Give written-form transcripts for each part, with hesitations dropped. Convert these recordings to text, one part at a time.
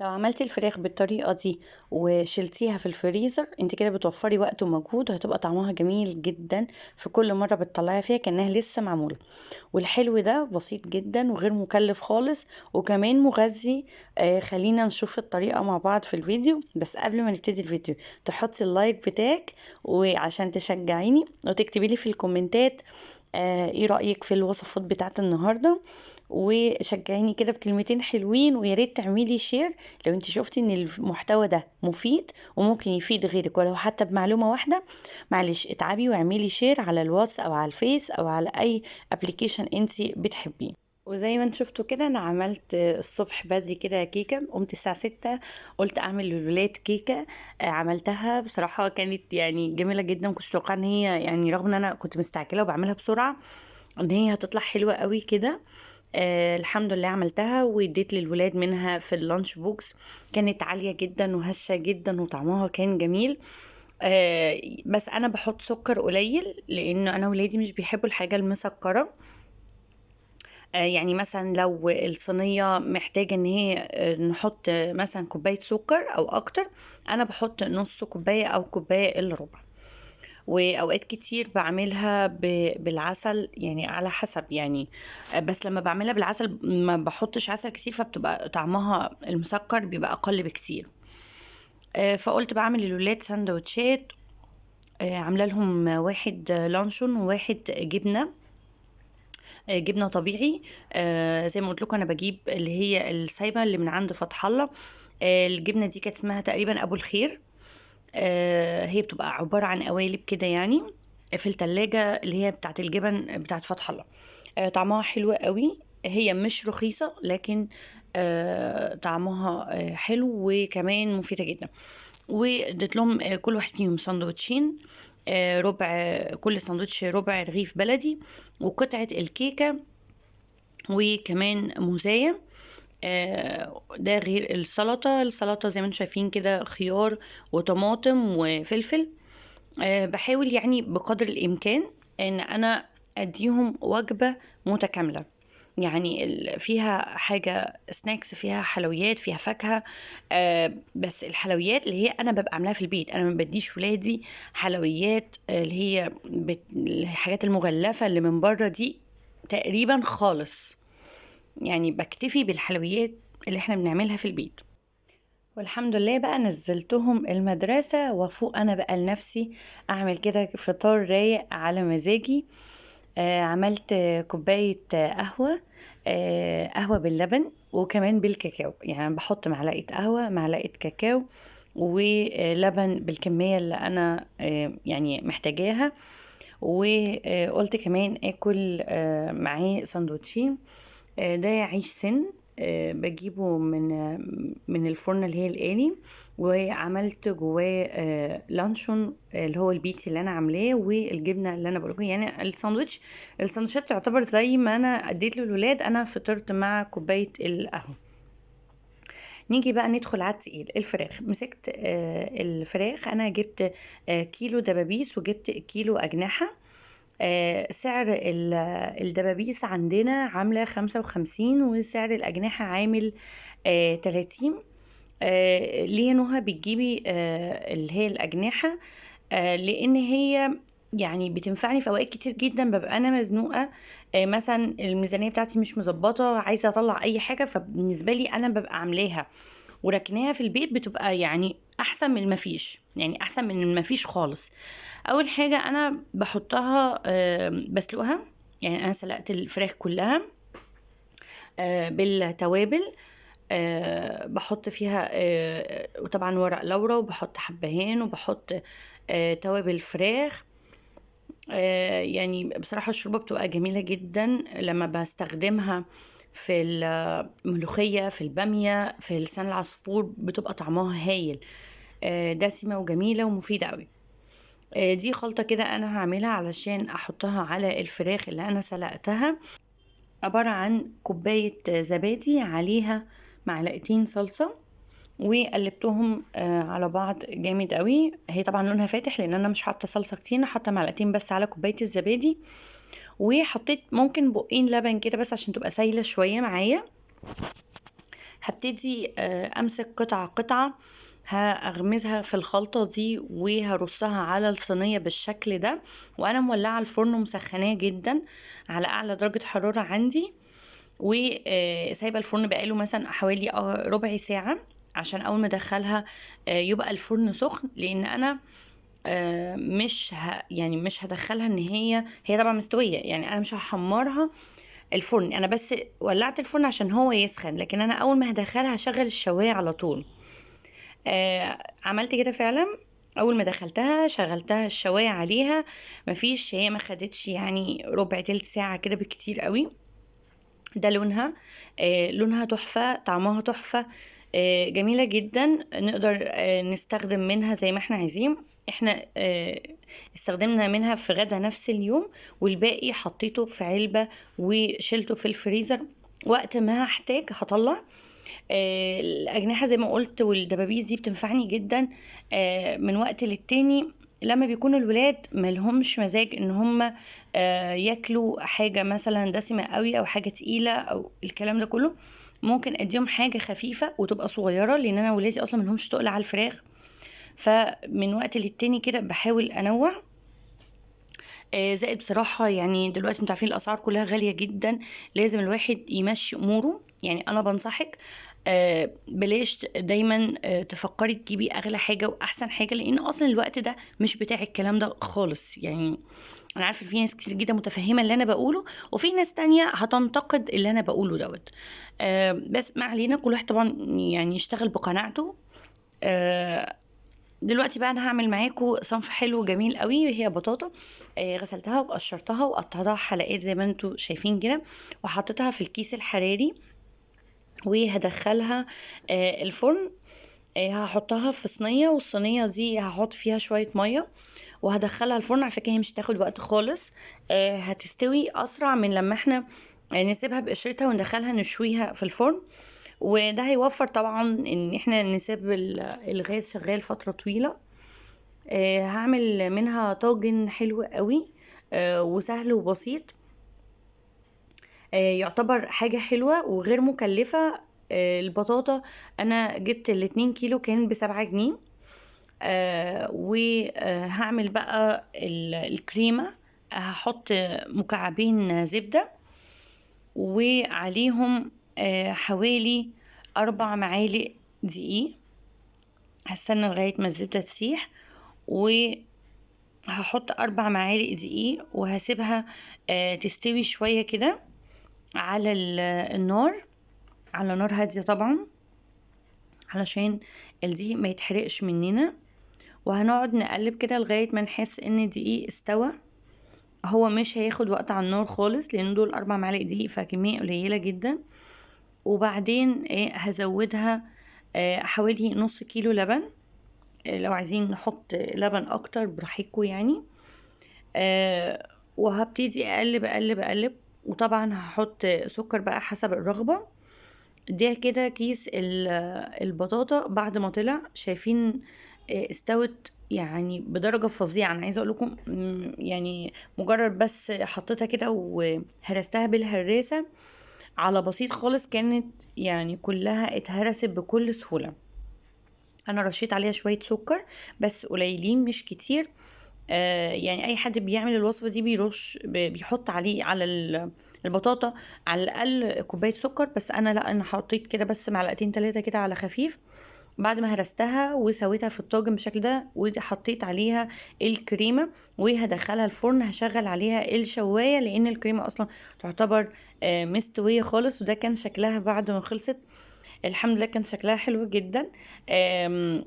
لو عملتي الفراخ بالطريقة دي وشلتيها في الفريزر انت كده بتوفري وقت ومجهود، وهتبقى طعمها جميل جدا في كل مرة بتطلعي فيها كأنها لسه معمولة. والحلو ده بسيط جدا وغير مكلف خالص وكمان مغذي. خلينا نشوف الطريقة مع بعض في الفيديو، بس قبل ما نبتدي الفيديو تحطي اللايك بتاعك وعشان تشجعيني، وتكتبي لي في الكومنتات ايه رأيك في الوصفات بتاعت النهاردة، وشجعيني كده بكلمتين حلوين. ويا ريت تعملي شير لو انت شفتي ان المحتوى ده مفيد وممكن يفيد غيرك ولو حتى بمعلومة واحدة. معلش اتعبي واعملي شير على الواتس او على الفيس او على اي ابلكيشن انت بتحبيه. وزي ما انت شفتوا كده انا عملت الصبح بدري كده كيكة، قمت الساعة 6 قلت اعمل للولاد كيكة. عملتها بصراحة كانت يعني جميلة جدا، مكنتش متوقعة ان هي يعني رغم ان انا كنت مستعجلة وبعملها بسرعة ان هي هتطلع حلوة قوي كده. الحمد لله عملتها واديت للولاد منها في اللانش بوكس. كانت عالية جدا وهشة جدا وطعمها كان جميل. بس انا بحط سكر قليل لان انا ولادي مش بيحبوا الحاجة المسكرة. يعني مثلا لو الصينية محتاجة ان هي نحط مثلا كوباية سكر او اكتر، انا بحط نص كوباية او كوباية الا ربع. واوقات كتير بعملها بالعسل يعني على حسب يعني. بس لما بعملها بالعسل ما بحطش عسل كتير فبتبقى طعمها المسكر بيبقى اقل بكتير. فقلت بعمل للولاد سندوتشات. عامله لهم واحد لانشون وواحد جبنه. جبنه طبيعي. زي ما قلت لكم انا بجيب اللي هي السايبه اللي من عند فتح الله. الجبنه دي كانت اسمها تقريبا ابو الخير. هي بتبقى عبارة عن قوالب كده يعني في التلاجة اللي هي بتاعت الجبن بتاعت فتح الله. طعمها حلو قوي، هي مش رخيصة لكن طعمها حلو وكمان مفيدة جدا. واديت لهم كل واحد فيهم سندوتشين. ربع كل سندوتش ربع رغيف بلدي وقطعة الكيكة وكمان موزاية. ده غير السلطة زي ما انتم شايفين كده خيار وطماطم وفلفل. بحاول يعني بقدر الإمكان إن أنا أديهم وجبة متكاملة. يعني فيها حاجة سناكس، فيها حلويات، فيها فاكهة. بس الحلويات اللي هي أنا ببقى عاملاها في البيت، أنا ما بديش ولادي حلويات اللي هي الحاجات المغلفة اللي من بره دي تقريبا خالص. يعني بكتفي بالحلويات اللي احنا بنعملها في البيت. والحمد لله بقى نزلتهم المدرسة وفوق أنا بقى لنفسي أعمل كده فطار رايق على مزاجي. عملت كوباية قهوة. قهوة باللبن وكمان بالكاكاو، يعني بحط معلقة قهوة معلقة كاكاو ولبن بالكمية اللي أنا يعني محتاجاها. وقلت كمان اكل معاه سندوتشين. ده عيش سن. بجيبه من الفرن اللي هي الآلي. وعملت جواه لانشون اللي هو البيتي اللي انا عاملاه والجبنه اللي انا بقولكم. يعني الساندوتشات تعتبر زي ما انا اديت للولاد، انا فطرت مع كوبايه القهوه. نيجي بقى ندخل على التقيل، الفراخ. مسكت الفراخ، انا جبت كيلو دبابيس وجبت كيلو اجنحه. سعر الدبابيس عندنا عاملة 55 وسعر الأجنحة عامل 30. ليه نهى بتجيبي اللي هي الأجنحة؟ لأن هي يعني بتنفعني في أوقات كتير جدا ببقى أنا مزنوقة. مثلا الميزانية بتاعتي مش مظبطة، عايزة أطلع أي حاجة، فبالنسبة لي أنا ببقى عاملاها وركناها في البيت بتبقى يعني احسن من المفيش، يعني احسن من المفيش خالص. اول حاجة انا بحطها بسلقها. يعني انا سلقت الفراخ كلها بالتوابل. بحط فيها وطبعا ورق لورا وبحط حبهان وبحط توابل فراخ. يعني بصراحة الشوربة بتبقى جميلة جدا لما بستخدمها في الملوخية، في البامية، في لسان العصفور، بتبقى طعمها هايل. دسمة وجميلة ومفيدة قوي. دي خلطة كده انا هعملها علشان احطها على الفراخ اللي انا سلقتها. عبارة عن كوباية زبادي عليها معلقتين صلصة وقلبتهم على بعض جامد قوي. هي طبعا لونها فاتح لان انا مش حاطه صلصه كتير، انا حاطه معلقتين بس على كوبايه الزبادي. وحطيت ممكن بقين لبن كده بس عشان تبقى سايله شويه معايا. هبتدي امسك قطعة قطعة، هغمزها في الخلطة دي وهرصها على الصينية بالشكل ده، وانا مولعة الفرن ومسخناه جدا على اعلى درجة حرارة عندي، وسايبه الفرن بقاله مثلا حوالي ربع ساعة عشان اول ما ادخلها يبقى الفرن سخن. لان انا يعني مش هدخلها ان هي طبعا مستويه، يعني انا مش هحمرها الفرن، انا بس ولعت الفرن عشان هو يسخن، لكن انا اول ما هدخلها هشغل الشوايه على طول. عملت كده فعلا، اول ما دخلتها شغلتها الشوايه عليها، مفيش، هي ما خدتش يعني ربع تلت ساعه كده بكتير قوي. ده لونها، لونها تحفة، طعمها تحفة، جميلة جدا. نقدر نستخدم منها زي ما احنا عايزين. احنا استخدمنا منها في غدا نفس اليوم، والباقي حطيته في علبة وشلته في الفريزر، وقت ما هحتاج هطلع. الأجنحة زي ما قلت والدبابيس دي بتنفعني جدا من وقت للتاني، لما بيكون الولاد ملهمش مزاج ان هم ياكلوا حاجة مثلا دسمة قوي او حاجة تقيلة او الكلام ده كله، ممكن اديهم حاجة خفيفة وتبقى صغيرة، لان انا ولادي اصلا ملهمش تقل على الفراخ. فمن وقت للتاني كده بحاول انوع. زائد بصراحة يعني دلوقتي انتوا عارفين الأسعار كلها غالية جدا، لازم الواحد يمشي أموره. يعني أنا بنصحك بلاش دايما تفكري تجيبي أغلى حاجة وأحسن حاجة، لأن أصلا الوقت ده مش بتاع الكلام ده خالص. يعني أنا عارفة في ناس كتير جدا متفهمة اللي أنا بقوله، وفي ناس تانية هتنتقد اللي أنا بقوله دوت. بس ما علينا، كل واحد طبعا يعني يشتغل بقناعته. دلوقتي بقى انا هعمل معاكم صنف حلو جميل قوي، وهي بطاطا. غسلتها وقشرتها وقطعتها حلقات زي ما انتوا شايفين كده، وحطيتها في الكيس الحراري وهدخلها الفرن. هحطها في صينية، والصينية دي هحط فيها شوية مية وهدخلها الفرن. على فكرة هي مش هتاخد وقت خالص، هتستوي اسرع من لما احنا نسيبها بقشرتها وندخلها نشويها في الفرن. وده هيوفر طبعا ان احنا نسيب الغاز شغال فترة طويلة. هعمل منها طاجن حلو قوي وسهل وبسيط. يعتبر حاجة حلوة وغير مكلفة. البطاطا انا جبت ال2 كيلو كان ب7 جنيه. وهعمل بقى الكريمة. هحط مكعبين زبدة وعليهم حوالي 4 معالق دقيق. هستنى لغاية ما الزبدة تسيح، وهحط 4 معالق دقيق وهسيبها تستوي شوية كده على النار، على نار هادية طبعا، علشان الدقيق ما يتحرقش مننا. وهنقعد نقلب كده لغاية ما نحس ان الدقيق استوى. هو مش هياخد وقت على النار خالص، لان دول 4 معالق دقيق فكمية قليلة جدا. وبعدين هزودها حوالي نص كيلو لبن. لو عايزين نحط لبن اكتر براحتكم يعني. وهبتدي اقلب اقلب اقلب، وطبعا هحط سكر بقى حسب الرغبة. ده كده كيس البطاطا بعد ما طلع، شايفين استوت يعني بدرجة فظيعة. انا عايزة اقول لكم يعني مجرد بس حطيتها كده وهرستها بالهراسة على بسيط خالص، كانت يعني كلها اتهرست بكل سهولة. انا رشيت عليها شوية سكر بس قليلين مش كتير. يعني اي حد بيعمل الوصفة دي بيحط عليه على البطاطا على الاقل كوباية سكر، بس انا لا، انا حطيت كده بس معلقتين 3 كده على خفيف. بعد ما هرستها وسويتها في الطاجن بالشكل ده، وحطيت عليها الكريمة وهدخلها الفرن. هشغل عليها الشواية لان الكريمة اصلا تعتبر مستوية خالص. وده كان شكلها بعد ما خلصت، الحمد لله كان شكلها حلو جدا.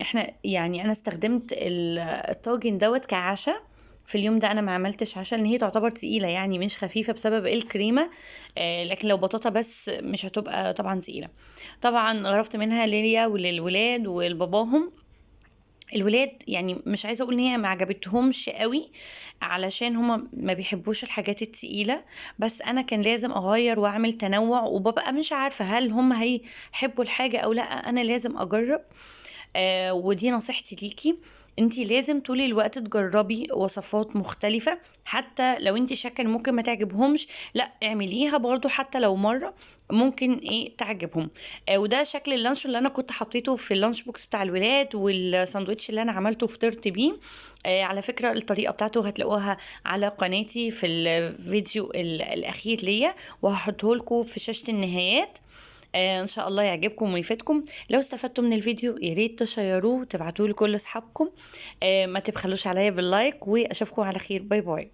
احنا يعني انا استخدمت الطاجن دوت كعشاء في اليوم ده. انا ما عملتش عشاء لان هي تعتبر تقيله يعني مش خفيفه بسبب الكريمه. لكن لو بطاطا بس مش هتبقى طبعا تقيله. طبعا غرفت منها ليليا وللولاد ولباباهم. الولاد يعني مش عايزه اقول ان هي ما عجبتهمش قوي، علشان هما ما بيحبوش الحاجات التقيله. بس انا كان لازم اغير واعمل تنوع، وببقى مش عارفه هل هم هيحبوا الحاجه او لا، انا لازم اجرب. ودي نصيحتي ليكي. انتي لازم طول الوقت تجربي وصفات مختلفة، حتى لو انتي شاكة ان ممكن ما تعجبهمش، لا اعمليها برضو حتى لو مرة ممكن تعجبهم. وده شكل اللانش اللي انا كنت حطيته في اللانش بوكس بتاع الولاد، والساندوتش اللي انا عملته فطرت بيه. على فكرة الطريقة بتاعته هتلاقوها على قناتي في الفيديو الاخير ليا، وهحطه لكم في شاشة النهايات. ان شاء الله يعجبكم ويفيدكم. لو استفدتوا من الفيديو يا ريت تشيروه وتبعتوه لكل اصحابكم. ما تبخلوش عليا باللايك، واشوفكم على خير. باي باي.